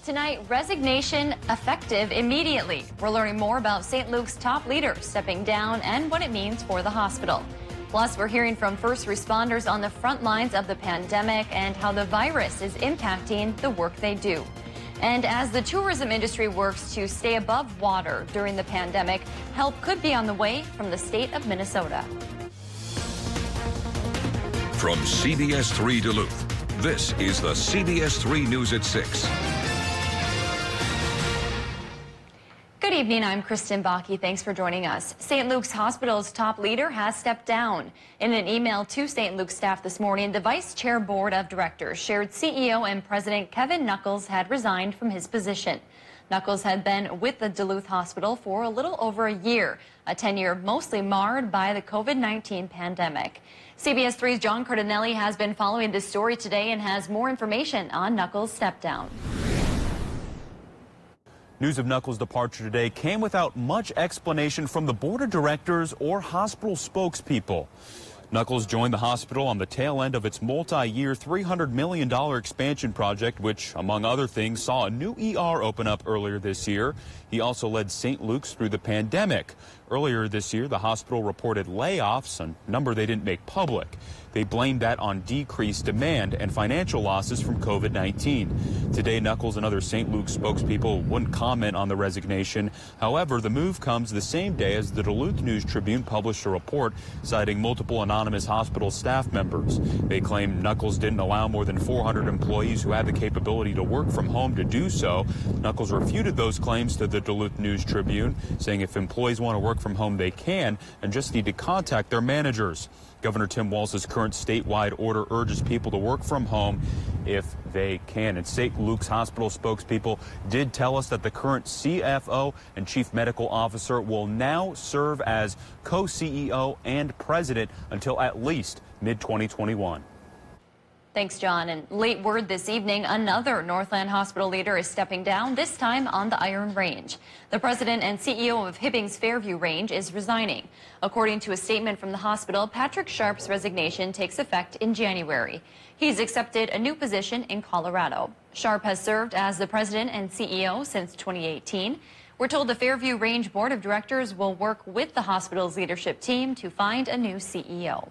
Tonight, resignation effective immediately. We're learning more about St. Luke's top leader stepping down and what it means for the hospital. Plus, we're hearing from first responders on the front lines of the pandemic and how the virus is impacting the work they do. And as the tourism industry works to stay above water during the pandemic, help could be on the way from the state of Minnesota. From CBS3 Duluth, this is the CBS3 News at 6. Good evening, I'm Kristen Bakke. Thanks for joining us. St. Luke's Hospital's top leader has stepped down. In an email to St. Luke's staff this morning, the Vice Chair Board of Directors shared CEO and President Kevin Nuckols had resigned from his position. Nuckols had been with the Duluth Hospital for a little over a year, a tenure mostly marred by the COVID-19 pandemic. CBS3's John Cardinelli has been following this story today and has more information on Nuckols' step down. News of Nuckols' departure today came without much explanation from the board of directors or hospital spokespeople. Nuckols joined the hospital on the tail end of its multi-year $300 million expansion project, which, among other things, saw a new ER open up earlier this year. He also led St. Luke's through the pandemic. Earlier this year, the hospital reported layoffs, a number they didn't make public. They blamed that on decreased demand and financial losses from COVID-19. Today, Nuckols and other St. Luke's spokespeople wouldn't comment on the resignation. However, the move comes the same day as the Duluth News Tribune published a report citing multiple anonymous hospital staff members. They claim Nuckols didn't allow more than 400 employees who had the capability to work from home to do so. Nuckols refuted those claims to the Duluth News Tribune, saying if employees want to work from home, they can, and just need to contact their managers. Governor Tim Walz's current statewide order urges people to work from home if they can. And St. Luke's Hospital spokespeople did tell us that the current CFO and Chief Medical Officer will now serve as co-CEO and president until at least mid-2021. Thanks, John. And late word this evening, another Northland Hospital leader is stepping down, this time on the Iron Range. The president and CEO of Hibbing's Fairview Range is resigning. According to a statement from the hospital, Patrick Sharp's resignation takes effect in January. He's accepted a new position in Colorado. Sharp has served as the president and CEO since 2018. We're told the Fairview Range Board of Directors will work with the hospital's leadership team to find a new CEO.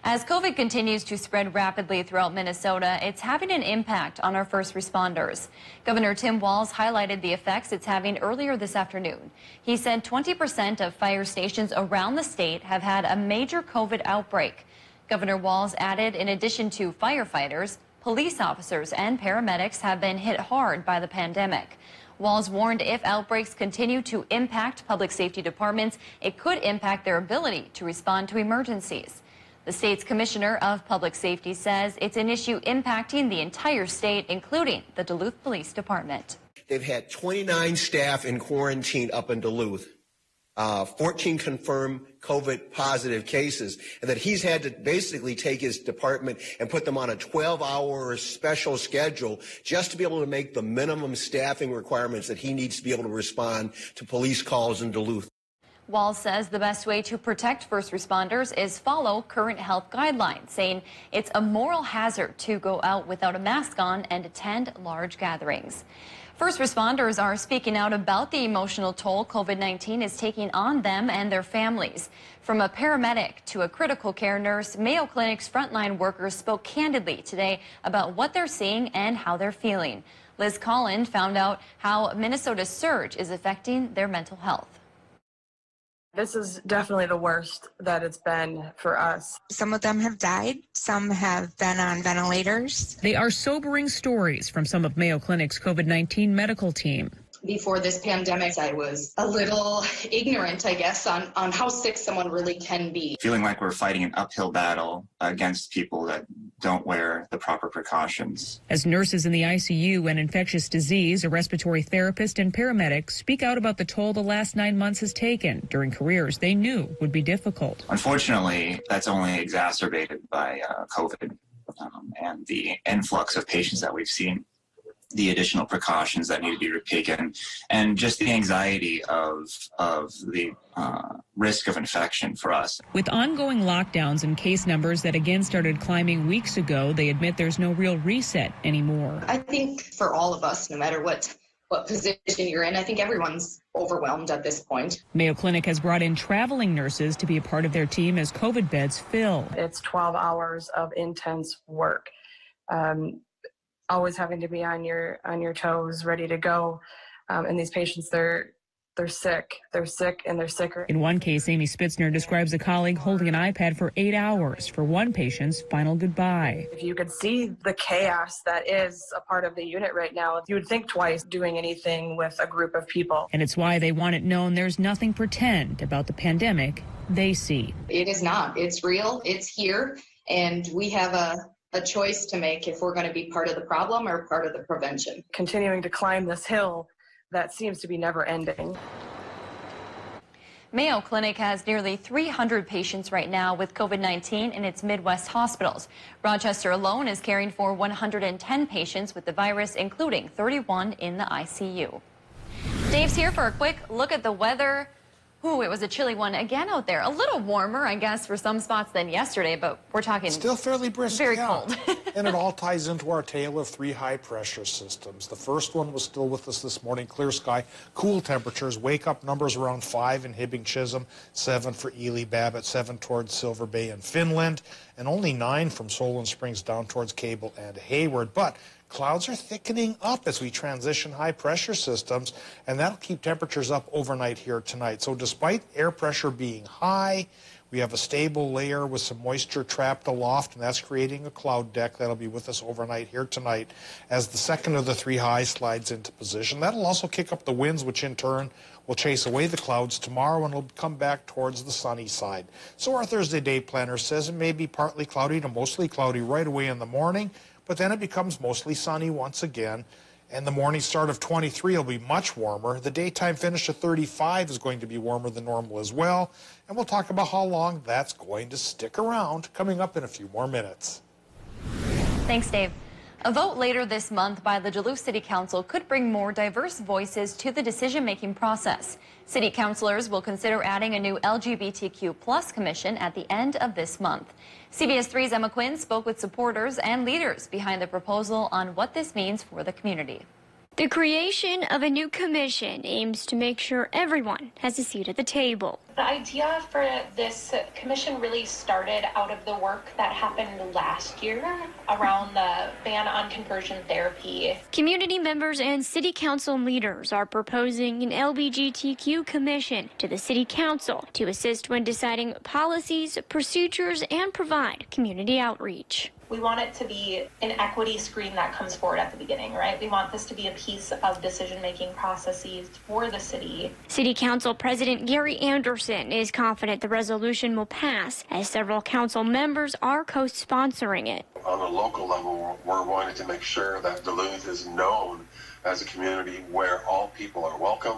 As COVID continues to spread rapidly throughout Minnesota, it's having an impact on our first responders. Governor Tim Walz highlighted the effects it's having earlier this afternoon. He said 20% of fire stations around the state have had a major COVID outbreak. Governor Walz added, in addition to firefighters, police officers and paramedics have been hit hard by the pandemic. Walz warned if outbreaks continue to impact public safety departments, it could impact their ability to respond to emergencies. The state's commissioner of public safety says it's an issue impacting the entire state, including the Duluth Police Department. They've had 29 staff in quarantine up in Duluth, 14 confirmed COVID positive cases, and that he's had to basically take his department and put them on a 12-hour special schedule just to be able to make the minimum staffing requirements that he needs to be able to respond to police calls in Duluth. Walz says the best way to protect first responders is follow current health guidelines, saying it's a moral hazard to go out without a mask on and attend large gatherings. First responders are speaking out about the emotional toll COVID-19 is taking on them and their families. From a paramedic to a critical care nurse, Mayo Clinic's frontline workers spoke candidly today about what they're seeing and how they're feeling. Liz Collin found out how Minnesota's surge is affecting their mental health. This is definitely the worst that it's been for us. Some of them have died. Some have been on ventilators. They are sobering stories from some of Mayo Clinic's COVID-19 medical team. Before this pandemic, I was a little ignorant, I guess, on how sick someone really can be. Feeling like we're fighting an uphill battle against people that don't wear the proper precautions. As nurses in the ICU and infectious disease, a respiratory therapist and paramedics speak out about the toll the last 9 months has taken during careers they knew would be difficult. Unfortunately, that's only exacerbated by COVID and the influx of patients that we've seen. the additional precautions that need to be taken, and just the anxiety of the risk of infection for us. With ongoing lockdowns and case numbers that again started climbing weeks ago, they admit there's no real reset anymore. I think for all of us, no matter what position you're in, I think everyone's overwhelmed at this point. Mayo Clinic has brought in traveling nurses to be a part of their team as COVID beds fill. It's 12 hours of intense work. Always having to be on your toes, ready to go. And these patients, they're sick. They're sick and they're sicker. In one case, Amy Spitzner describes a colleague holding an iPad for 8 hours for one patient's final goodbye. If you could see the chaos that is a part of the unit right now, you would think twice doing anything with a group of people. And it's why they want it known there's nothing pretend about the pandemic they see. It is not. It's real. It's here. And we have a choice to make if we're going to be part of the problem or part of the prevention. Continuing to climb this hill that seems to be never ending. Mayo Clinic has nearly 300 patients right now with COVID-19 in its Midwest hospitals. Rochester alone is caring for 110 patients with the virus, including 31 in the ICU. Dave's here for a quick look at the weather. Ooh, it was a chilly one again out there. A little warmer, I guess, for some spots than yesterday, but we're talking still fairly brisk, very cold. And it all ties into our tale of 3 high-pressure systems. The first one was still with us this morning, clear sky, cool temperatures, wake-up numbers around 5 in Hibbing, Chisholm, 7 for Ely, Babbitt, 7 towards Silver Bay and Finland, and only 9 from Solon Springs down towards Cable and Hayward. But clouds are thickening up as we transition high-pressure systems, and that'll keep temperatures up overnight here tonight. So despite air pressure being high, we have a stable layer with some moisture trapped aloft, and that's creating a cloud deck that'll be with us overnight here tonight as the second of the 3 highs slides into position. That'll also kick up the winds, which in turn will chase away the clouds tomorrow, and it'll come back towards the sunny side. So our Thursday day planner says it may be partly cloudy to mostly cloudy right away in the morning, but then it becomes mostly sunny once again, and the morning start of 23 will be much warmer. The daytime finish of 35 is going to be warmer than normal as well, and we'll talk about how long that's going to stick around coming up in a few more minutes. Thanks, Dave. A vote later this month by the Duluth City Council could bring more diverse voices to the decision-making process. City councilors will consider adding a new LGBTQ+ commission at the end of this month. CBS3's Emma Quinn spoke with supporters and leaders behind the proposal on what this means for the community. The creation of a new commission aims to make sure everyone has a seat at the table. The idea for this commission really started out of the work that happened last year around the ban on conversion therapy. Community members and city council leaders are proposing an LGBTQ commission to the city council to assist when deciding policies, procedures, and provide community outreach. We want it to be an equity screen that comes forward at the beginning, right? We want this to be a piece of decision-making processes for the city. City Council President Gary Anderson is confident the resolution will pass, as several council members are co-sponsoring it. On a local level, we're wanting to make sure that Duluth is known as a community where all people are welcome.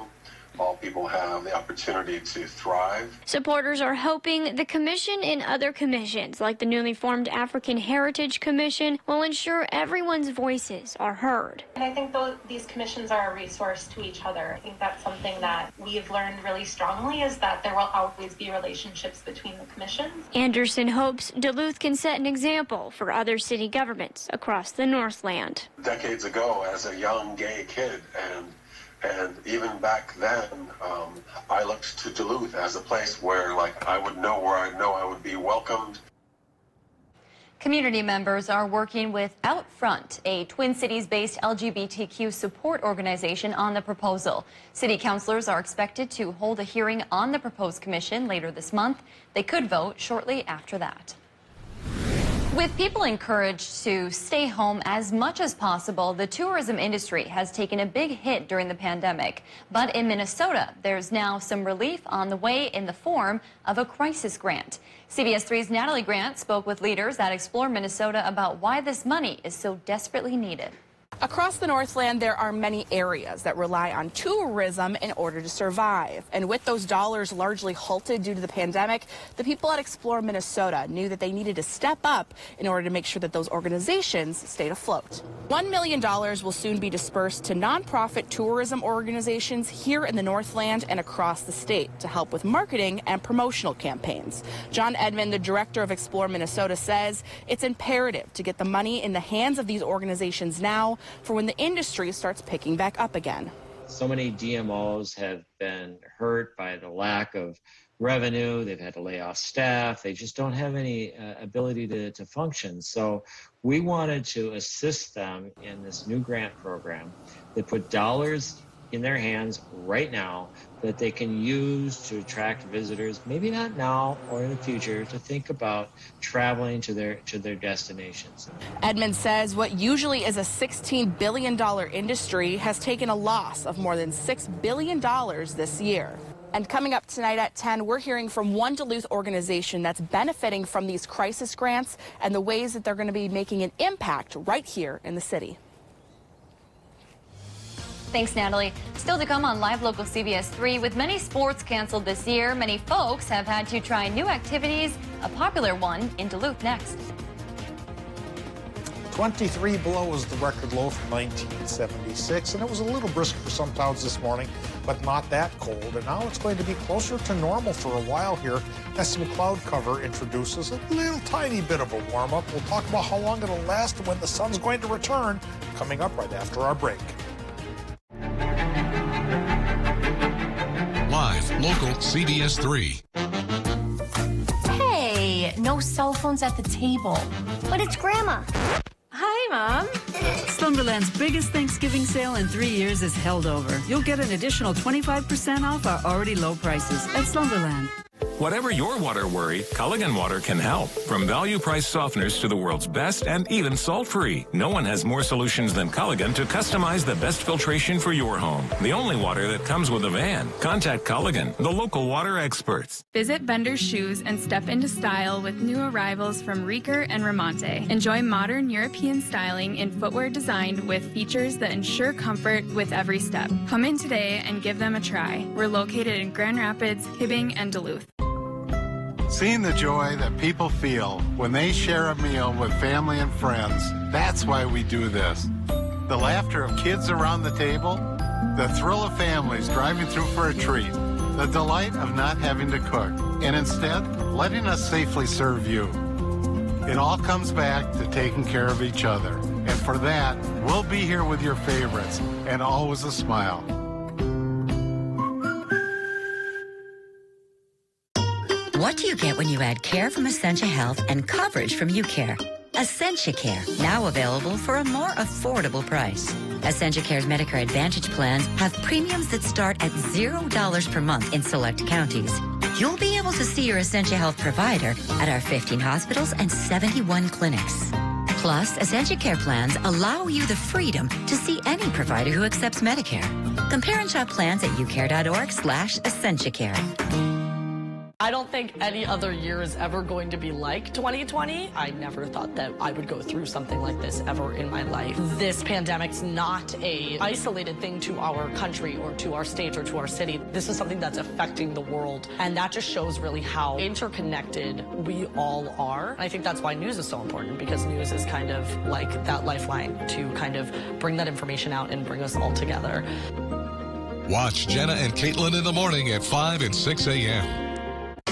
All people have the opportunity to thrive. Supporters are hoping the commission and other commissions, like the newly formed African Heritage Commission, will ensure everyone's voices are heard. And I think these commissions are a resource to each other. I think that's something that we've learned really strongly, is that there will always be relationships between the commissions. Anderson hopes Duluth can set an example for other city governments across the Northland. Decades ago, as a young gay kid, and even back then, I looked to Duluth as a place where, I would know where I would be welcomed. Community members are working with Outfront, a Twin Cities-based LGBTQ support organization, on the proposal. City councilors are expected to hold a hearing on the proposed commission later this month. They could vote shortly after that. With people encouraged to stay home as much as possible, the tourism industry has taken a big hit during the pandemic. But in Minnesota, there's now some relief on the way in the form of a crisis grant. CBS3's Natalie Grant spoke with leaders at Explore Minnesota about why this money is so desperately needed. Across the Northland, there are many areas that rely on tourism in order to survive. And with those dollars largely halted due to the pandemic, the people at Explore Minnesota knew that they needed to step up in order to make sure that those organizations stayed afloat. $1 million will soon be dispersed to nonprofit tourism organizations here in the Northland and across the state to help with marketing and promotional campaigns. John Edmond, the director of Explore Minnesota, says it's imperative to get the money in the hands of these organizations now for when the industry starts picking back up again. So many DMOs have been hurt by the lack of revenue. They've had to lay off staff. They just don't have any ability to function. So we wanted to assist them in this new grant program that put dollars in their hands right now that they can use to attract visitors, maybe not now or in the future, to think about traveling to their destinations. Edmond says what usually is a $16 billion industry has taken a loss of more than $6 billion this year. And coming up tonight at 10, we're hearing from one Duluth organization that's benefiting from these crisis grants and the ways that they're going to be making an impact right here in the city. Thanks, Natalie. Still to come on Live Local CBS 3, with many sports canceled this year, many folks have had to try new activities. A popular one in Duluth next. 23 below was the record low from 1976, and it was a little brisk for some towns this morning, but not that cold. And now it's going to be closer to normal for a while here as some cloud cover introduces a little tiny bit of a warm-up. We'll talk about how long it'll last and when the sun's going to return, coming up right after our break. Live, local, CBS 3. Hey, no cell phones at the table. But it's Grandma. Hi, Mom. Slumberland's biggest Thanksgiving sale in 3 years is held over. You'll get an additional 25% off our already low prices at Slumberland. Whatever your water worry, Culligan Water can help. From value-priced softeners to the world's best and even salt-free. No one has more solutions than Culligan to customize the best filtration for your home. The only water that comes with a van. Contact Culligan, the local water experts. Visit Bender's Shoes and step into style with new arrivals from Rieker and Ramonte. Enjoy modern European styling in footwear designed with features that ensure comfort with every step. Come in today and give them a try. We're located in Grand Rapids, Hibbing, and Duluth. Seeing the joy that people feel when they share a meal with family and friends, that's why we do this. The laughter of kids around the table, the thrill of families driving through for a treat, the delight of not having to cook, and instead letting us safely serve you. It all comes back to taking care of each other. And for that, we'll be here with your favorites, and always a smile. What do you get when you add care from Essentia Health and coverage from UCare? Essentia Care, now available for a more affordable price. Essentia Care's Medicare Advantage plans have premiums that start at $0 per month in select counties. You'll be able to see your Essentia Health provider at our 15 hospitals and 71 clinics. Plus, Essentia Care plans allow you the freedom to see any provider who accepts Medicare. Compare and shop plans at ucare.org/EssentiaCare. I don't think any other year is ever going to be like 2020. I never thought that I would go through something like this ever in my life. This pandemic's not a isolated thing to our country or to our state or to our city. This is something that's affecting the world. And that just shows really how interconnected we all are. And I think that's why news is so important, because news is kind of like that lifeline to kind of bring that information out and bring us all together. Watch Jenna and Caitlin in the morning at 5 and 6 a.m.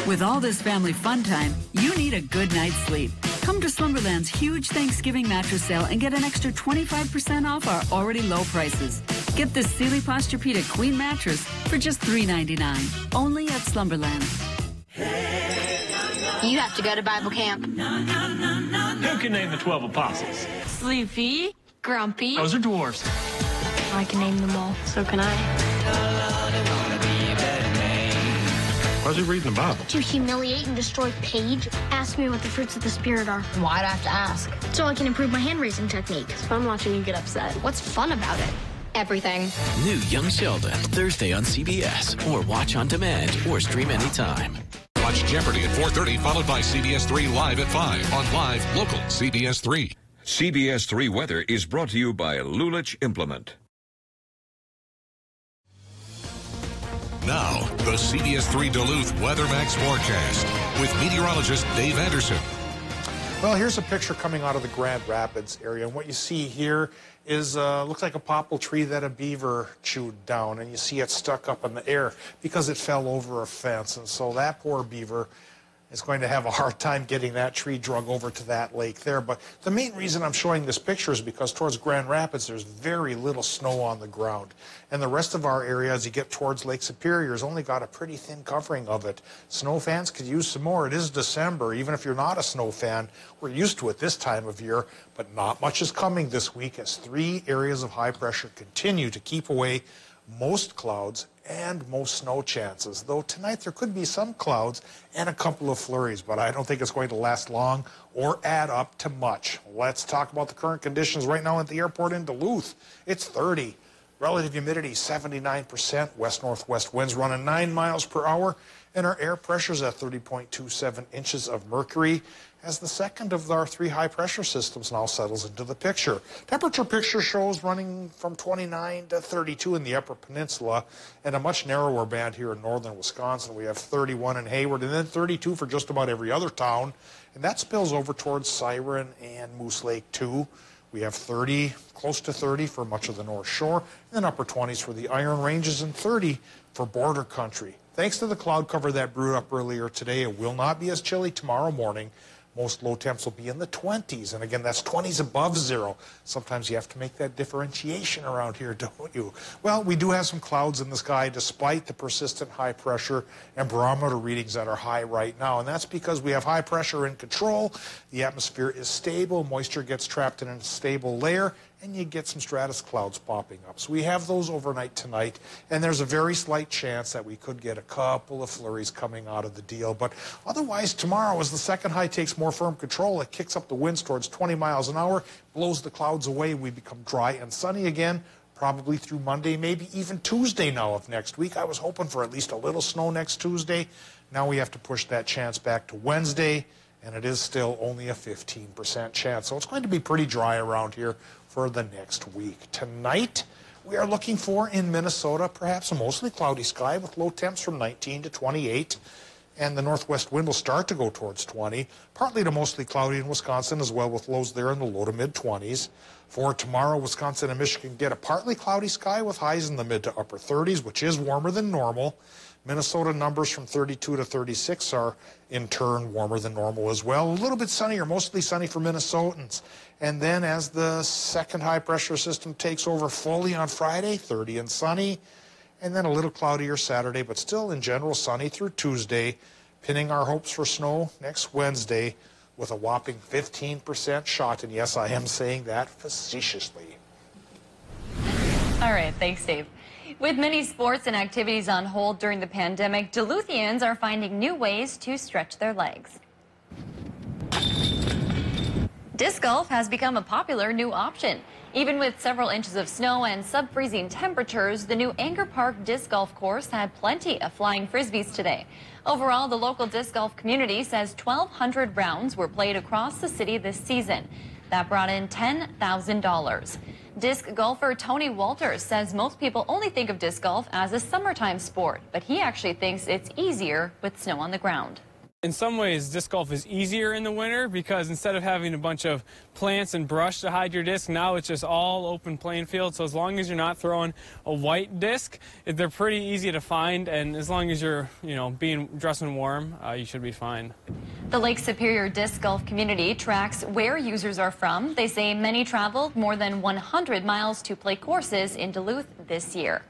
With all this family fun time, you need a good night's sleep. Come to Slumberland's huge Thanksgiving mattress sale and get an extra 25% off our already low prices. Get this Sealy Posturepedic Queen mattress for just $3.99, only at Slumberland. You have to go to Bible camp. Who can name the 12 apostles? Sleepy, grumpy. Those are dwarves. I can name them all. So can I. Why's he reading the Bible? To humiliate and destroy Paige. Ask me what the fruits of the Spirit are. Why'd I have to ask? So I can improve my hand-raising technique. It's fun watching you get upset. What's fun about it? Everything. New Young Sheldon, Thursday on CBS, or watch on demand, or stream anytime. Watch Jeopardy at 4:30, followed by CBS 3 Live at 5 on Live, local, CBS 3. CBS 3 weather is brought to you by Lulich Implement. Now, the CBS 3 Duluth WeatherMax forecast with meteorologist Dave Anderson. Well, here's a picture coming out of the Grand Rapids area, and what you see here is looks like a popple tree that a beaver chewed down, and you see it stuck up in the air because it fell over a fence, and so that poor beaver is going to have a hard time getting that tree drug over to that lake there. But the main reason I'm showing this picture is because towards Grand Rapids, there's very little snow on the ground. And the rest of our area, as you get towards Lake Superior, has only got a pretty thin covering of it. Snow fans could use some more. It is December. Even if you're not a snow fan, we're used to it this time of year. But not much is coming this week as 3 areas of high pressure continue to keep away most clouds and most snow chances, though tonight there could be some clouds and a couple of flurries, but I don't think it's going to last long or add up to much. Let's talk about the current conditions right now at the airport in Duluth. It's 30. Relative humidity 79%. West-northwest winds running 9 miles per hour, and our air pressure's at 30.27 inches of mercury as the second of our 3 high-pressure systems now settles into the picture. Temperature picture shows running from 29 to 32 in the Upper Peninsula and a much narrower band here in northern Wisconsin. We have 31 in Hayward and then 32 for just about every other town, and that spills over towards Siren and Moose Lake too. We have 30, close to 30 for much of the North Shore, and then upper 20s for the Iron Ranges and 30 for border country. Thanks to the cloud cover that brewed up earlier today, it will not be as chilly tomorrow morning. Most low temps will be in the 20s, and again, that's 20s above zero. Sometimes you have to make that differentiation around here, don't you? Well, we do have some clouds in the sky despite the persistent high pressure and barometer readings that are high right now, and that's because we have high pressure in control. The atmosphere is stable, moisture gets trapped in a stable layer, and you get some stratus clouds popping up. So we have those overnight tonight, and there's a very slight chance that we could get a couple of flurries coming out of the deal. But otherwise, tomorrow, as the second high takes more firm control, it kicks up the winds towards 20 miles an hour, blows the clouds away, we become dry and sunny again, probably through Monday, maybe even Tuesday now of next week. I was hoping for at least a little snow next Tuesday. Now we have to push that chance back to Wednesday, and it is still only a 15% chance. So it's going to be pretty dry around here for the next week. Tonight, we are looking for in Minnesota perhaps a mostly cloudy sky with low temps from 19 to 28. And the northwest wind will start to go towards 20. Partly to mostly cloudy in Wisconsin as well, with lows there in the low to mid 20s. For tomorrow, Wisconsin and Michigan get a partly cloudy sky with highs in the mid to upper 30s, which is warmer than normal. Minnesota numbers from 32 to 36 are in turn warmer than normal as well. A little bit sunnier, mostly sunny for Minnesotans. And then as the second high pressure system takes over fully on Friday, 30 and sunny. And then a little cloudier Saturday, but still in general sunny through Tuesday, pinning our hopes for snow next Wednesday with a whopping 15% shot. And yes, I am saying that facetiously. All right, thanks, Dave. With many sports and activities on hold during the pandemic, Duluthians are finding new ways to stretch their legs. Disc golf has become a popular new option. Even with several inches of snow and sub-freezing temperatures, the new Anger Park Disc Golf course had plenty of flying frisbees today. Overall, the local disc golf community says 1,200 rounds were played across the city this season. That brought in $10,000. Disc golfer Tony Walters says most people only think of disc golf as a summertime sport, but he actually thinks it's easier with snow on the ground. In some ways, disc golf is easier in the winter because instead of having a bunch of plants and brush to hide your disc, now it's just all open playing field. So as long as you're not throwing a white disc, they're pretty easy to find, and as long as you're, dressing warm, you should be fine. The Lake Superior Disc Golf community tracks where users are from. They say many traveled more than 100 miles to play courses in Duluth this year.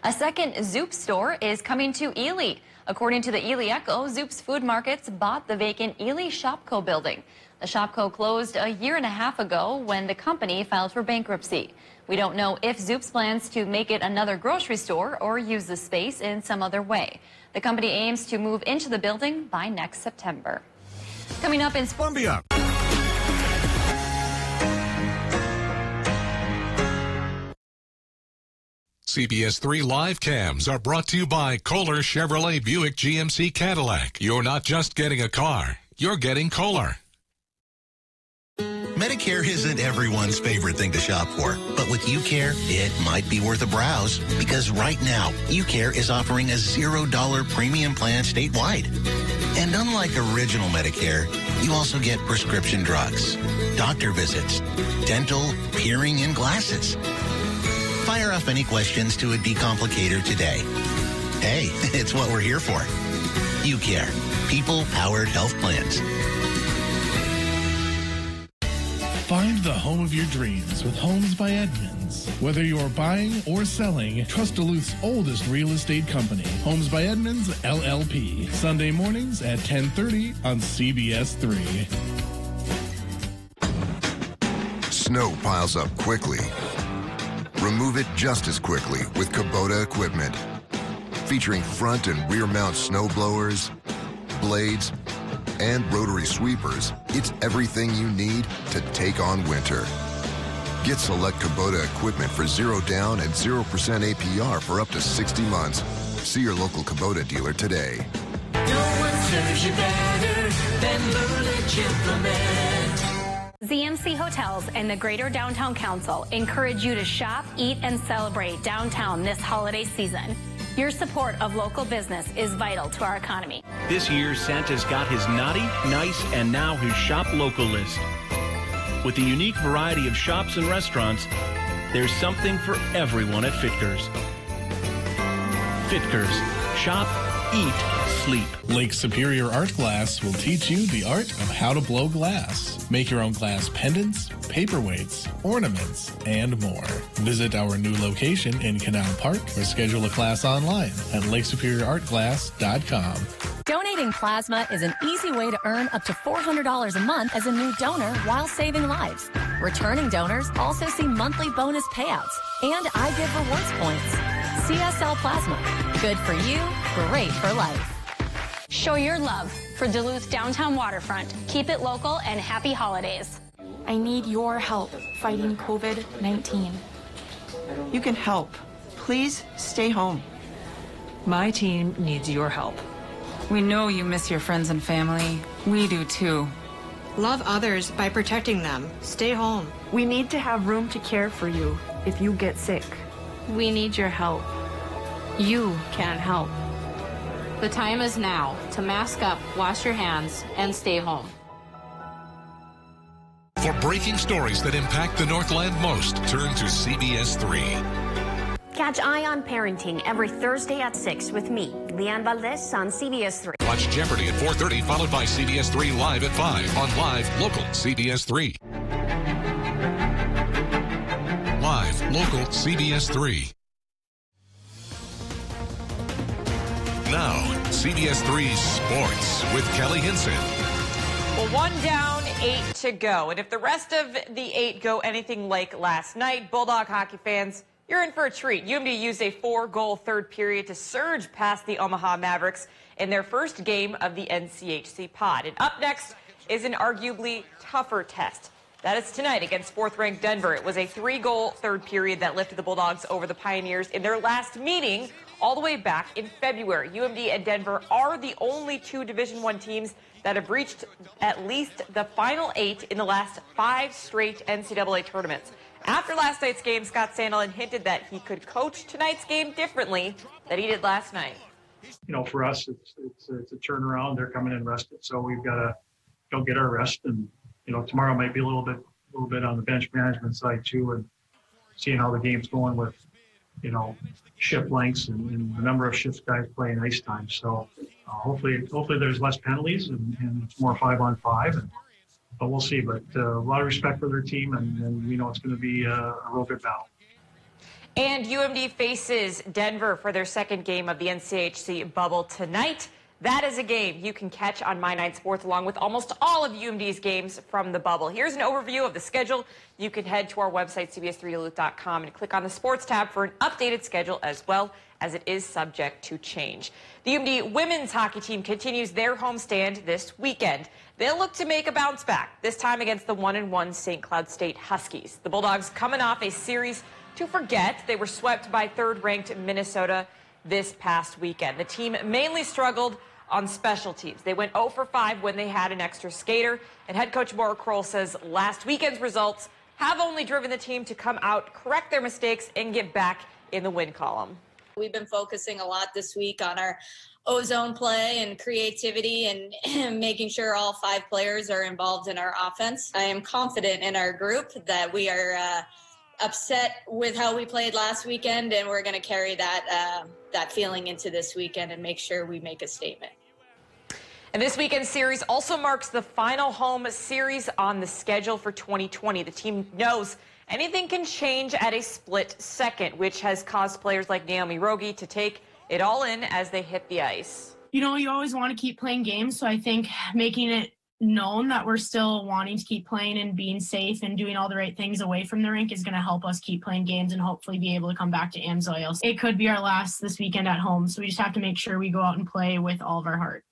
A second Zoop store is coming to Ely. According to the Ely Echo, Zoop's Food Markets bought the vacant Ely Shopco building. The Shopco closed a year and a half ago when the company filed for bankruptcy. We don't know if Zoop's plans to make it another grocery store or use the space in some other way. The company aims to move into the building by next September. Coming up in Columbia. CBS 3 live cams are brought to you by Kohler Chevrolet Buick GMC Cadillac. You're not just getting a car, you're getting Kohler. Medicare isn't everyone's favorite thing to shop for, but with UCare, it might be worth a browse because right now, UCare is offering a $0 premium plan statewide. And unlike original Medicare, you also get prescription drugs, doctor visits, dental, hearing, and glasses. Fire off any questions to a decomplicator today. Hey, it's what we're here for. UCare, people-powered health plans. Find the home of your dreams with Homes by Edmonds. Whether you're buying or selling, trust Duluth's oldest real estate company, Homes by Edmonds, LLP. Sunday mornings at 10:30 on CBS3. Snow piles up quickly. Remove it just as quickly with Kubota equipment. Featuring front and rear mount snow blowers, blades, and rotary sweepers, it's everything you need to take on winter. Get select Kubota equipment for 0 down and 0% APR for up to 60 months. See your local Kubota dealer today. No one serves you better than Lulich Implement. ZMC Hotels and the Greater Downtown Council encourage you to shop, eat, and celebrate downtown this holiday season. Your support of local business is vital to our economy. This year, Santa's got his naughty, nice, and now his shop local list. With a unique variety of shops and restaurants, there's something for everyone at Fitkers. Fitkers. Shop, eat, sleep. Lake Superior Art Glass will teach you the art of how to blow glass. Make your own glass pendants, paperweights, ornaments, and more. Visit our new location in Canal Park or schedule a class online at lakesuperiorartglass.com. Donating plasma is an easy way to earn up to $400 a month as a new donor while saving lives. Returning donors also see monthly bonus payouts and I Give Rewards points. CSL Plasma. Good for you, great for life. Show your love for Duluth Downtown Waterfront. Keep it local and happy holidays. I need your help fighting COVID-19. You can help. Please stay home. My team needs your help. We know you miss your friends and family. We do too. Love others by protecting them. Stay home. We need to have room to care for you if you get sick. We need your help. You can help. The time is now to mask up, wash your hands, and stay home. For breaking stories that impact the Northland most, turn to CBS3. Catch Eye on Parenting every Thursday at 6 with me, Leanne Valdez, on CBS3. Watch Jeopardy at 4:30, followed by CBS3 Live at 5 on Live Local CBS3. Live Local CBS3. Now, CBS3 Sports with Kelly Hinson. Well, 1 down, 8 to go. And if the rest of the 8 go anything like last night, Bulldog hockey fans, you're in for a treat. UMD used a 4-goal third period to surge past the Omaha Mavericks in their first game of the NCHC pod. And up next is an arguably tougher test. That is tonight against 4th-ranked Denver. It was a 3-goal third period that lifted the Bulldogs over the Pioneers in their last meeting all the way back in February. UMD and Denver are the only 2 Division I teams that have reached at least the final 8 in the last 5 straight NCAA tournaments. After last night's game, Scott Sandelin hinted that he could coach tonight's game differently than he did last night. You know, for us, it's a turnaround. They're coming in rested, so we've got to go get our rest. And you know, tomorrow might be a little bit on the bench management side too, and seeing how the game's going with, you know, shift lengths and the number of shifts guys play in ice time. So hopefully there's less penalties and it's more 5-on-5. But we'll see. But a lot of respect for their team, and we know it's going to be a real good battle. And UMD faces Denver for their second game of the NCHC bubble tonight. That is a game you can catch on My 9 Sports, along with almost all of UMD's games from the bubble. Here's an overview of the schedule. You can head to our website, CBS3Duluth.com, and click on the Sports tab for an updated schedule, as well as it is subject to change. The UMD women's hockey team continues their homestand this weekend. They'll look to make a bounce back, this time against the 1-1 St. Cloud State Huskies. The Bulldogs coming off a series to forget. They were swept by 3rd-ranked Minnesota this past weekend. The team mainly struggled on special teams. They went 0 for 5 when they had an extra skater, and head coach Maura Kroll says last weekend's results have only driven the team to come out, correct their mistakes, and get back in the win column. We've been focusing a lot this week on our ozone play and creativity and making sure all 5 players are involved in our offense. I am confident in our group that we are upset with how we played last weekend, and we're going to carry that feeling into this weekend and make sure we make a statement. And this weekend's series also marks the final home series on the schedule for 2020. The team knows anything can change at a split second, which has caused players like Naomi Rogie to take it all in as they hit the ice. You know, you always want to keep playing games, so I think making it known that we're still wanting to keep playing and being safe and doing all the right things away from the rink is going to help us keep playing games and hopefully be able to come back to Amsoil. It could be our last this weekend at home, so we just have to make sure we go out and play with all of our heart.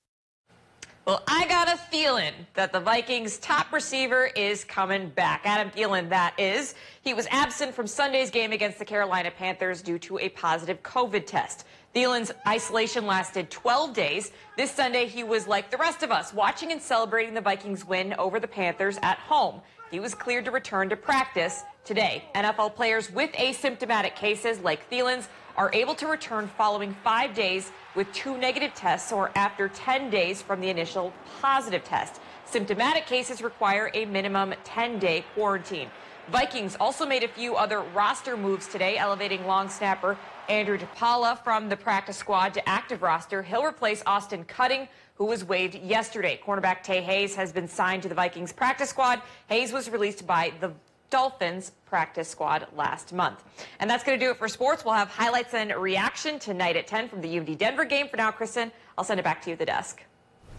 Well, I got a feeling that the Vikings' top receiver is coming back. Adam Thielen, that is. He was absent from Sunday's game against the Carolina Panthers due to a positive COVID test. Thielen's isolation lasted 12 days. This Sunday, he was like the rest of us, watching and celebrating the Vikings' win over the Panthers at home. He was cleared to return to practice today. NFL players with asymptomatic cases like Thielen's are able to return following 5 days with 2 negative tests or after 10 days from the initial positive test. Symptomatic cases require a minimum 10-day quarantine. Vikings also made a few other roster moves today, elevating long snapper Andrew DePaula from the practice squad to active roster. He'll replace Austin Cutting, who was waived yesterday. Cornerback Tay Hayes has been signed to the Vikings practice squad. Hayes was released by the Dolphins practice squad last month. And that's going to do it for sports. We'll have highlights and reaction tonight at 10 from the UMD Denver game. For now, Kristen, I'll send it back to you at the desk.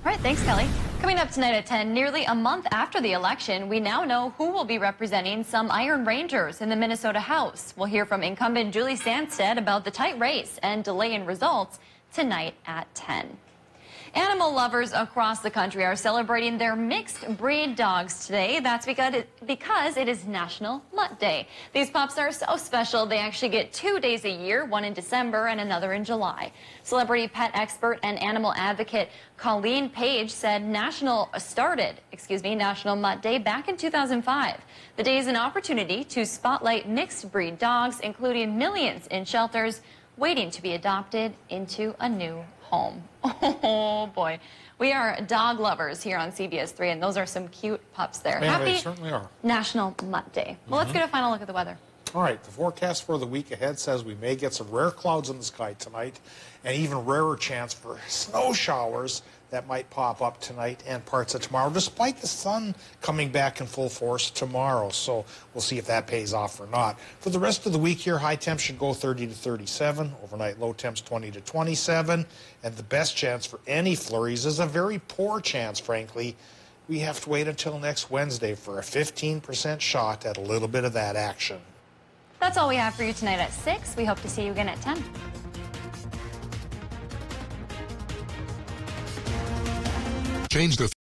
All right, thanks, Kelly. Coming up tonight at 10, nearly a month after the election, we now know who will be representing some Iron Rangers in the Minnesota House. We'll hear from incumbent Julie Sandstead about the tight race and delay in results tonight at 10. Animal lovers across the country are celebrating their mixed breed dogs today. That's because it is National Mutt Day. These pups are so special, they actually get 2 days a year, one in December and another in July. Celebrity pet expert and animal advocate Colleen Page said National Mutt Day back in 2005. The day is an opportunity to spotlight mixed breed dogs, including millions in shelters waiting to be adopted into a new home. Oh boy, we are dog lovers here on CBS3, and those are some cute pups there. Yeah, Happy they certainly are. National Mutt Day. Well, let's get a final look at the weather. All right, the forecast for the week ahead says we may get some rare clouds in the sky tonight, and even rarer chance for snow showers that might pop up tonight and parts of tomorrow, despite the sun coming back in full force tomorrow. So we'll see if that pays off or not. For the rest of the week here, high temps should go 30 to 37, overnight low temps 20 to 27, and the best chance for any flurries is a very poor chance, frankly. We have to wait until next Wednesday for a 15% shot at a little bit of that action. That's all we have for you tonight at 6. We hope to see you again at 10. Change the